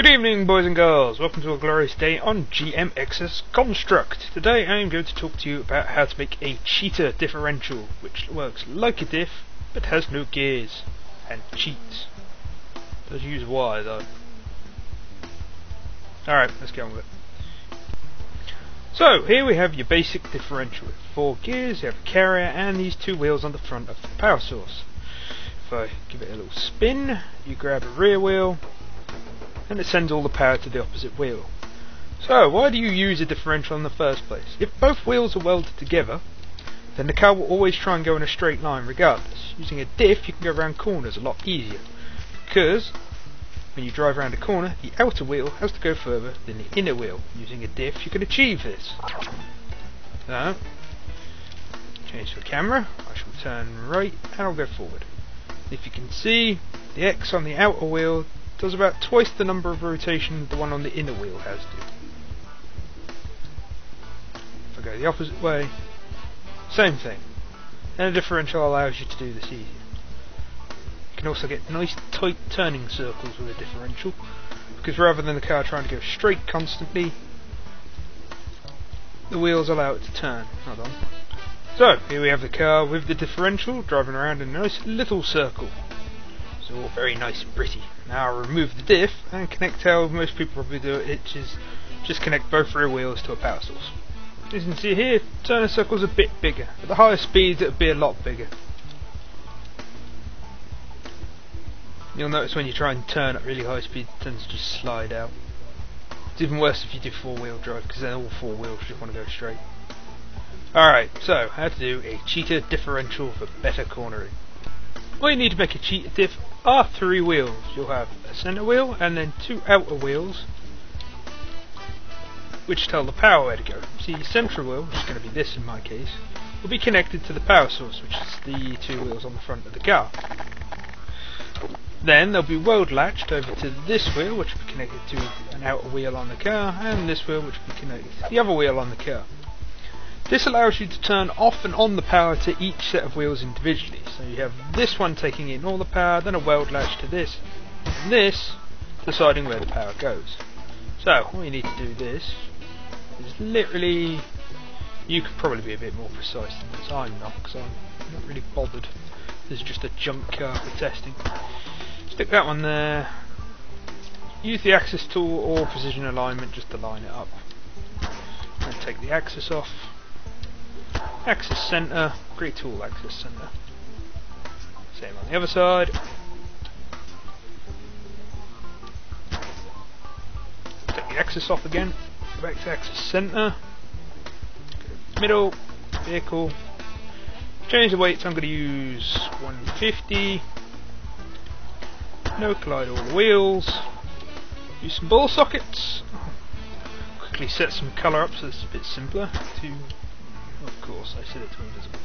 Good evening, boys and girls. Welcome to a glorious day on GMX's Construct. Today I am going to talk to you about how to make a cheater differential, which works like a diff, but has no gears, and cheats. Does use Y though. Alright, let's get on with it. So, here we have your basic differential. With 4 gears, you have a carrier, and these 2 wheels on the front of the power source. If I give it a little spin, you grab a rear wheel, and it sends all the power to the opposite wheel. So, why do you use a differential in the first place? If both wheels are welded together, then the car will always try and go in a straight line regardless. Using a diff, you can go around corners a lot easier, because when you drive around a corner, the outer wheel has to go further than the inner wheel. Using a diff, you can achieve this. So, change the camera, I shall turn right, and I'll go forward. If you can see, the X on the outer wheel does about twice the number of rotation the one on the inner wheel has to. If I go the opposite way, same thing. And a differential allows you to do this easier. You can also get nice tight turning circles with a differential, because rather than the car trying to go straight constantly, the wheels allow it to turn. Hold on. So, here we have the car with the differential driving around in a nice little circle. It's all very nice and pretty. Now I'll remove the diff and connect how most people probably do it, which is just connect both rear wheels to a power source. As you can see here, turning circle's a bit bigger. At the higher speeds it'll be a lot bigger. You'll notice when you try and turn at really high speed it tends to just slide out. It's even worse if you do 4-wheel drive, because then all 4 wheels just want to go straight. Alright, so how to do a cheater differential for better cornering. All you need to make a cheater diff are 3 wheels. You'll have a centre wheel and then 2 outer wheels, which tell the power where to go. See, the central wheel, which is going to be this in my case, will be connected to the power source, which is the 2 wheels on the front of the car. Then they'll be weld latched over to this wheel, which will be connected to an outer wheel on the car, and this wheel, which will be connected to the other wheel on the car. This allows you to turn off and on the power to each set of wheels individually. So you have this one taking in all the power, then a weld latch to this, and this deciding where the power goes. So all you need to do this is literally, you could probably be a bit more precise than this. I'm not, because I'm not really bothered. This is just a junk car for testing. Stick that one there. Use the axis tool or precision alignment just to line it up. And take the axis off. Axis center, great tool, axis center. Same on the other side. Take the axis off again, go back to axis center, go middle, vehicle. Change the weights, I'm going to use 150. No collide all the wheels. Use some ball sockets. Quickly set some colour up so it's a bit simpler to. Of course, I set it to invisible.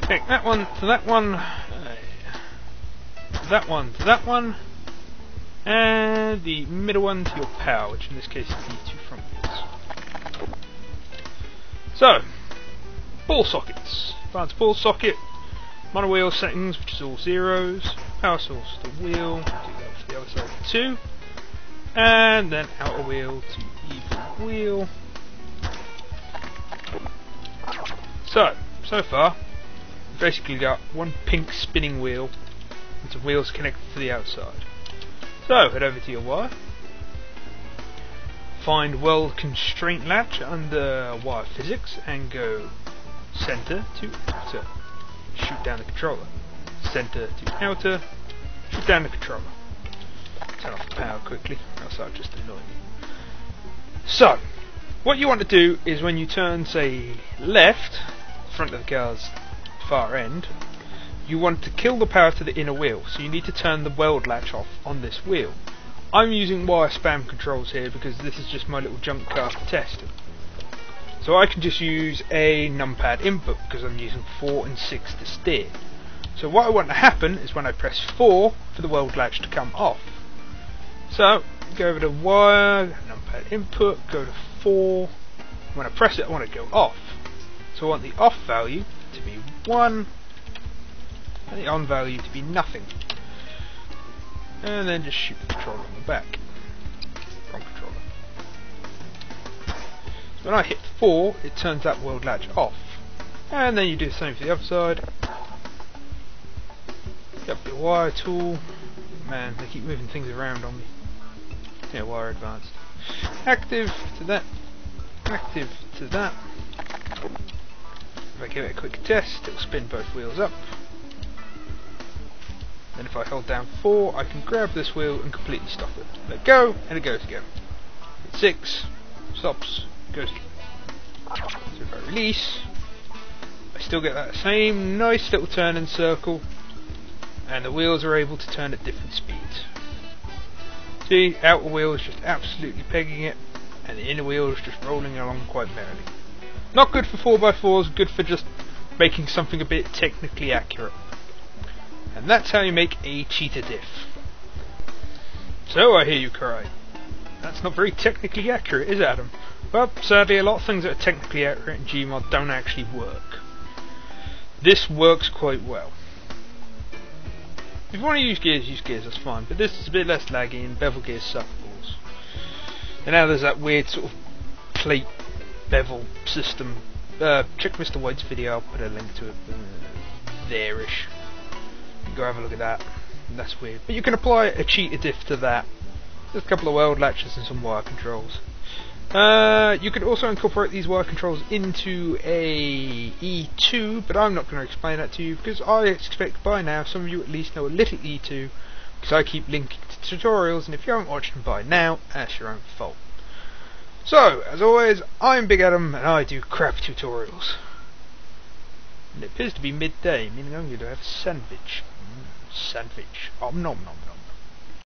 Take that one to that one, that one to that one, and the middle one to your power, which in this case is the 2 front wheels. So, ball sockets. Advanced ball socket, monowheel settings, which is all zeros, power source to wheel, do that for the other side too, and then outer wheel to even wheel. So far, we've basically got one pink spinning wheel and some wheels connected to the outside. So, head over to your wire, find Weld constraint latch under wire physics and go center to outer. Shoot down the controller. Center to outer, shoot down the controller. Turn off the power quickly, else I'll just annoy you. So, what you want to do is when you turn, say, left, front of the car's far end, you want to kill the power to the inner wheel, so you need to turn the weld latch off on this wheel. I'm using wire spam controls here because this is just my little junk car for testing. So I can just use a numpad input because I'm using 4 and 6 to steer. So what I want to happen is when I press 4 for the weld latch to come off. So go over to wire, numpad input, go to 4. When I press it I want it to go off. So I want the off value to be 1 and the on value to be nothing. and then just shoot the controller on the back. Wrong controller. So when I hit 4, it turns that Weld latch off. And then you do the same for the other side. Got the wire tool. Man, they keep moving things around on me. Yeah, wire advanced. Active to that. Active to that. If I give it a quick test, it'll spin both wheels up. Then if I hold down 4, I can grab this wheel and completely stop it. Let go, and it goes again. Hit 6, stops, goes again. So if I release, I still get that same nice little turn and circle, and the wheels are able to turn at different speeds. See, outer wheel is just absolutely pegging it, and the inner wheel is just rolling along quite merrily. Not good for 4x4s, good for just making something a bit technically accurate. And that's how you make a cheetah diff. So I hear you cry. That's not very technically accurate, is it, Adam? Well, sadly a lot of things that are technically accurate in Gmod don't actually work. This works quite well. If you want to use gears, that's fine, but this is a bit less laggy and bevel gears suck balls. And now there's that weird sort of plate bevel system. Check Mr. White's video, I'll put a link to it there-ish. Go have a look at that. That's weird. But you can apply a cheetah diff to that. There's a couple of Weld latches and some wire controls. You could also incorporate these wire controls into a E2, but I'm not going to explain that to you because I expect by now some of you at least know a little E2 because I keep linking to tutorials, and if you haven't watched them by now, that's your own fault. So, as always, I'm Big Adam and I do crap tutorials. And it appears to be midday, meaning I'm going to have a sandwich. Sandwich. Om nom nom.